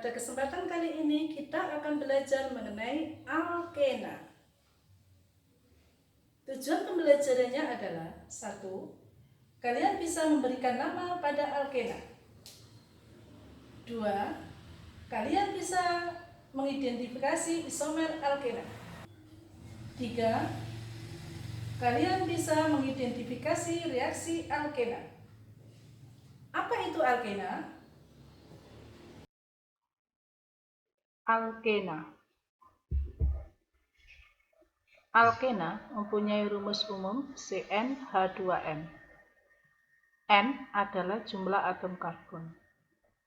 Pada kesempatan kali ini kita akan belajar mengenai alkena. Tujuan pembelajarannya adalah 1. Kalian bisa memberikan nama pada alkena. 2. Kalian bisa mengidentifikasi isomer alkena. 3. Kalian bisa mengidentifikasi reaksi alkena. Apa itu alkena? Alkena mempunyai rumus umum CnH2n. N adalah jumlah atom karbon.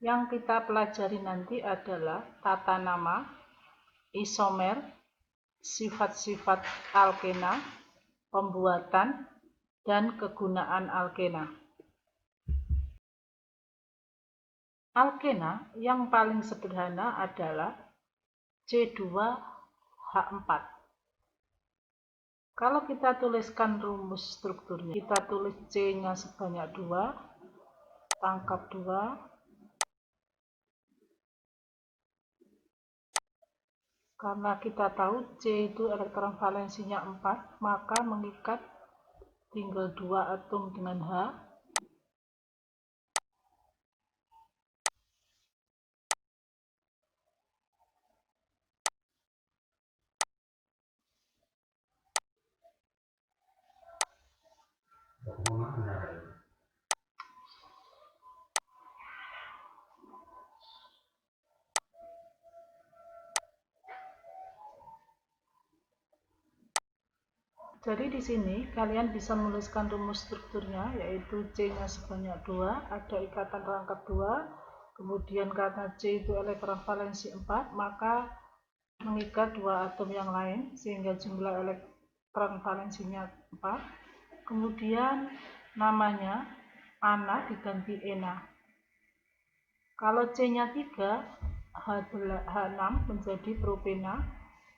Yang kita pelajari nanti adalah tata nama, isomer, sifat-sifat alkena, pembuatan, dan kegunaan alkena. Alkena yang paling sederhana adalah C2H4. Kalau kita tuliskan rumus strukturnya, kita tulis C-nya sebanyak 2, pangkat 2, karena kita tahu C itu elektron valensinya 4, maka mengikat tinggal 2 atom dengan H. Jadi di sini kalian bisa menuliskan rumus strukturnya, yaitu C-nya sebanyak 2, ada ikatan rangkap 2, kemudian karena C itu elektron valensi 4, maka mengikat 2 atom yang lain sehingga jumlah elektron valensinya 4. Kemudian namanya Ana diganti Ena. Kalau C-nya 3, H6 menjadi propena,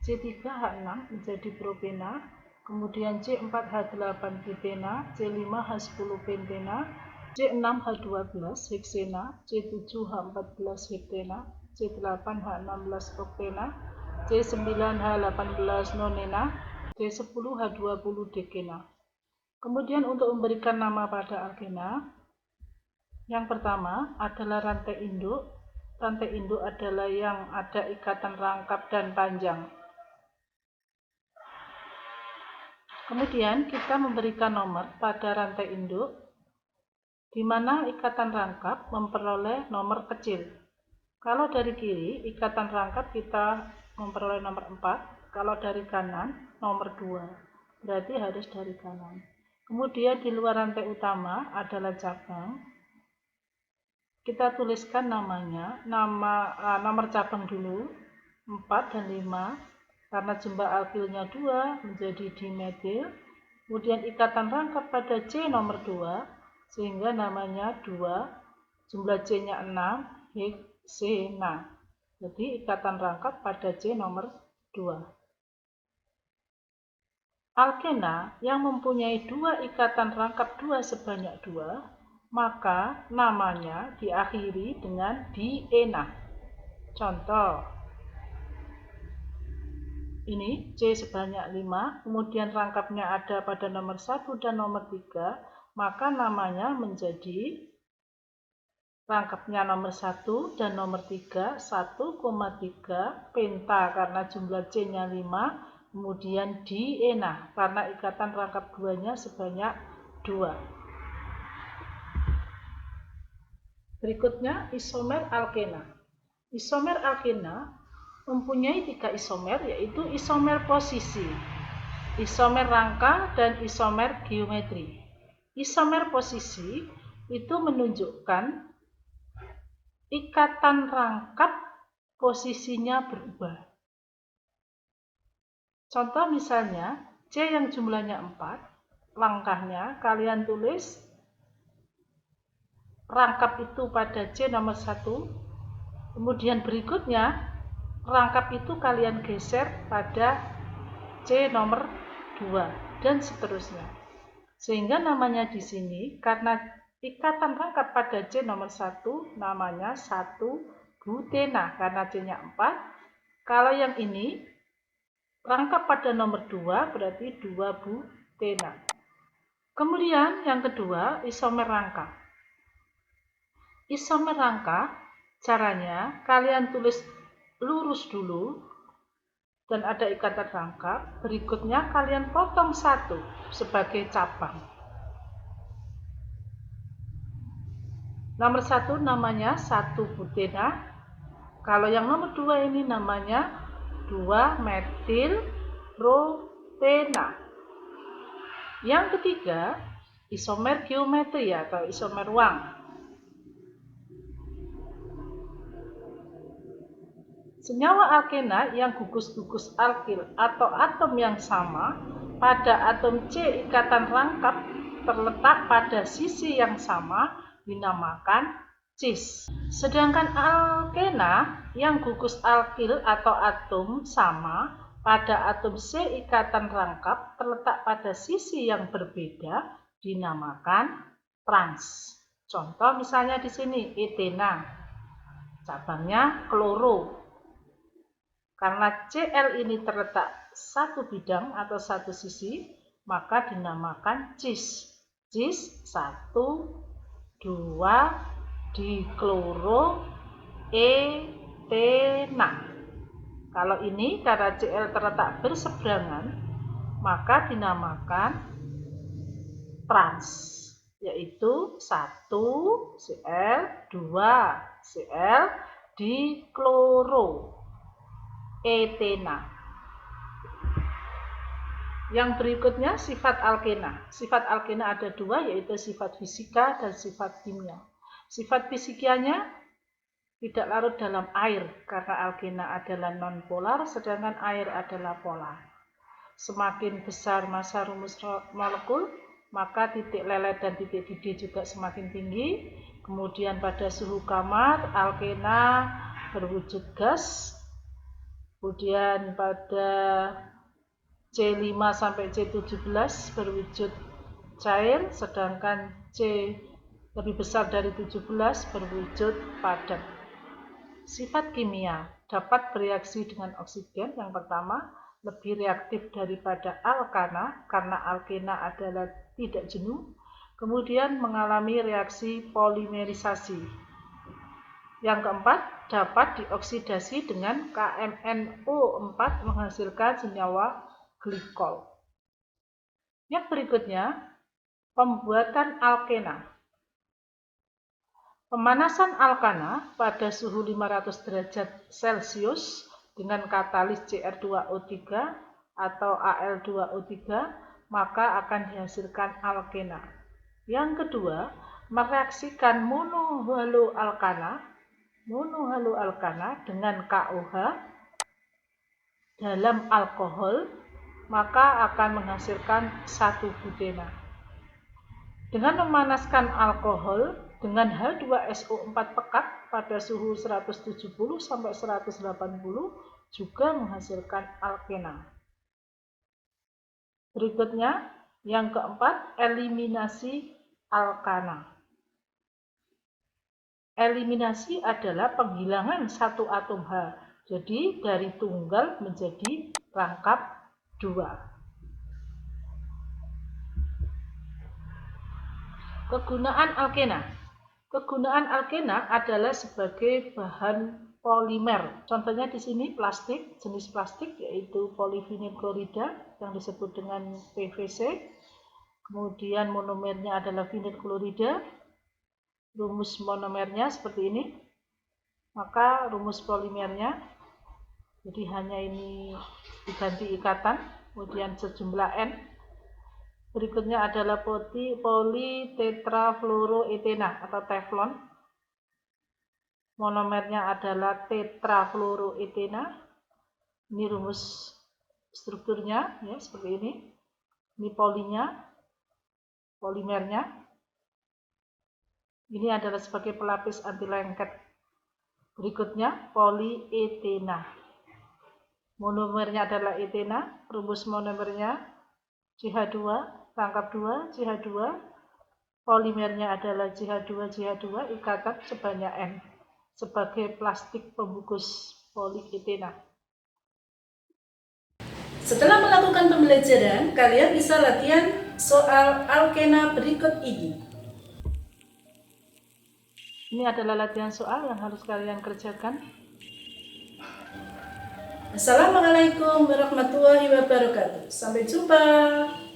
C3H6 menjadi propena, kemudian C4H8 butena, C5H10 pentena, C6H12 heksena, C7H14 heptena, C8H16 oktena, C9H18 nonena, C10H20 dekena. Kemudian untuk memberikan nama pada alkena, yang pertama adalah rantai induk. Rantai induk adalah yang ada ikatan rangkap dan panjang. Kemudian kita memberikan nomor pada rantai induk, di mana ikatan rangkap memperoleh nomor kecil. Kalau dari kiri, ikatan rangkap kita memperoleh nomor 4, kalau dari kanan nomor 2, berarti harus dari kanan. Kemudian di luar rantai utama adalah cabang. Kita tuliskan namanya, nomor cabang dulu, 4 dan 5, karena jumlah alkilnya 2 menjadi dimetil. Kemudian ikatan rangkap pada C nomor 2, sehingga namanya 2, jumlah C-nya 6, heksena. Jadi ikatan rangkap pada C nomor 2. Alkena yang mempunyai 2 ikatan rangkap 2 sebanyak 2, maka namanya diakhiri dengan diena. Contoh, ini C sebanyak 5, kemudian rangkapnya ada pada nomor 1 dan nomor 3, maka namanya menjadi rangkapnya nomor 1 dan nomor 3, 1,3 penta karena jumlah C-nya 5, kemudian diena karena ikatan rangkap 2-nya sebanyak 2. Berikutnya isomer alkena. Isomer alkena mempunyai 3 isomer, yaitu isomer posisi, isomer rangka, dan isomer geometri. Isomer posisi itu menunjukkan ikatan rangkap posisinya berubah. Contoh misalnya C yang jumlahnya 4, langkahnya kalian tulis rangkap itu pada C nomor 1, kemudian berikutnya rangkap itu kalian geser pada C nomor 2 dan seterusnya. Sehingga namanya di sini karena ikatan rangkap pada C nomor 1 namanya 1, butena karena C-nya 4. Kalau yang ini rangkap pada nomor 2 berarti 2 butena. Kemudian yang kedua, isomer rangka. Isomer rangka caranya kalian tulis lurus dulu dan ada ikatan rangkap. Berikutnya kalian potong satu sebagai cabang. Nomor 1 namanya 1 butena. Kalau yang nomor 2 ini namanya 2 metil propena. Yang ketiga, isomer geometri atau isomer Wang. Senyawa alkena yang gugus-gugus alkil atau atom yang sama pada atom C ikatan rangkap terletak pada sisi yang sama dinamakan cis. Sedangkan alkena yang gugus alkil atau atom sama pada atom C ikatan rangkap terletak pada sisi yang berbeda dinamakan trans. Contoh misalnya di sini etena, cabangnya kloro. Karena Cl ini terletak satu bidang atau satu sisi, maka dinamakan cis. Cis 1, 2 dikloroetena. Kalau ini karena Cl terletak berseberangan, maka dinamakan trans, yaitu 1 Cl, 2 Cl dikloroetena. Yang berikutnya sifat alkena. Sifat alkena ada dua, yaitu sifat fisika dan sifat kimia. Sifat fisikanya tidak larut dalam air karena alkena adalah nonpolar sedangkan air adalah polar. Semakin besar massa rumus molekul, maka titik lelet dan titik didih juga semakin tinggi. Kemudian pada suhu kamar, alkena berwujud gas. Kemudian pada C5 sampai C17 berwujud cair, sedangkan C lebih besar dari 17 berwujud padat. Sifat kimia dapat bereaksi dengan oksigen. Yang pertama, lebih reaktif daripada alkana karena alkena adalah tidak jenuh. Kemudian mengalami reaksi polimerisasi. Yang keempat, dapat dioksidasi dengan KMnO4 menghasilkan senyawa glikol. Yang berikutnya, pembuatan alkena. Pemanasan alkana pada suhu 500 derajat Celcius dengan katalis Cr2O3 atau Al2O3, maka akan dihasilkan alkena. Yang kedua, mereaksikan monohaloalkana dengan KOH dalam alkohol, maka akan menghasilkan 1 butena. Dengan memanaskan alkohol dengan H2SO4 pekat pada suhu 170 sampai 180 juga menghasilkan alkena. Berikutnya, yang keempat, eliminasi alkana. Eliminasi adalah penghilangan satu atom H. Jadi dari tunggal menjadi rangkap 2. Kegunaan alkena. Kegunaan alkena adalah sebagai bahan polimer. Contohnya di sini plastik, jenis plastik yaitu polyvinyl klorida yang disebut dengan PVC. Kemudian monomernya adalah vinyl klorida. Rumus monomernya seperti ini. Maka rumus polimernya, jadi hanya ini diganti ikatan, kemudian sejumlah N. Berikutnya adalah politetrafluoroetena atau teflon. Monomernya adalah tetrafluoroetena. Ini rumus strukturnya ya seperti ini. Ini polimernya. Ini adalah sebagai pelapis anti lengket. Berikutnya polietena. Monomernya adalah etena. Rumus monomernya CH2, rangkap 2, CH2, polimernya adalah CH2, ikatan sebanyak N. sebagai plastik pembungkus polietilena. Setelah melakukan pembelajaran, kalian bisa latihan soal alkena berikut ini. Ini adalah latihan soal yang harus kalian kerjakan. Assalamualaikum warahmatullahi wabarakatuh. Sampai jumpa.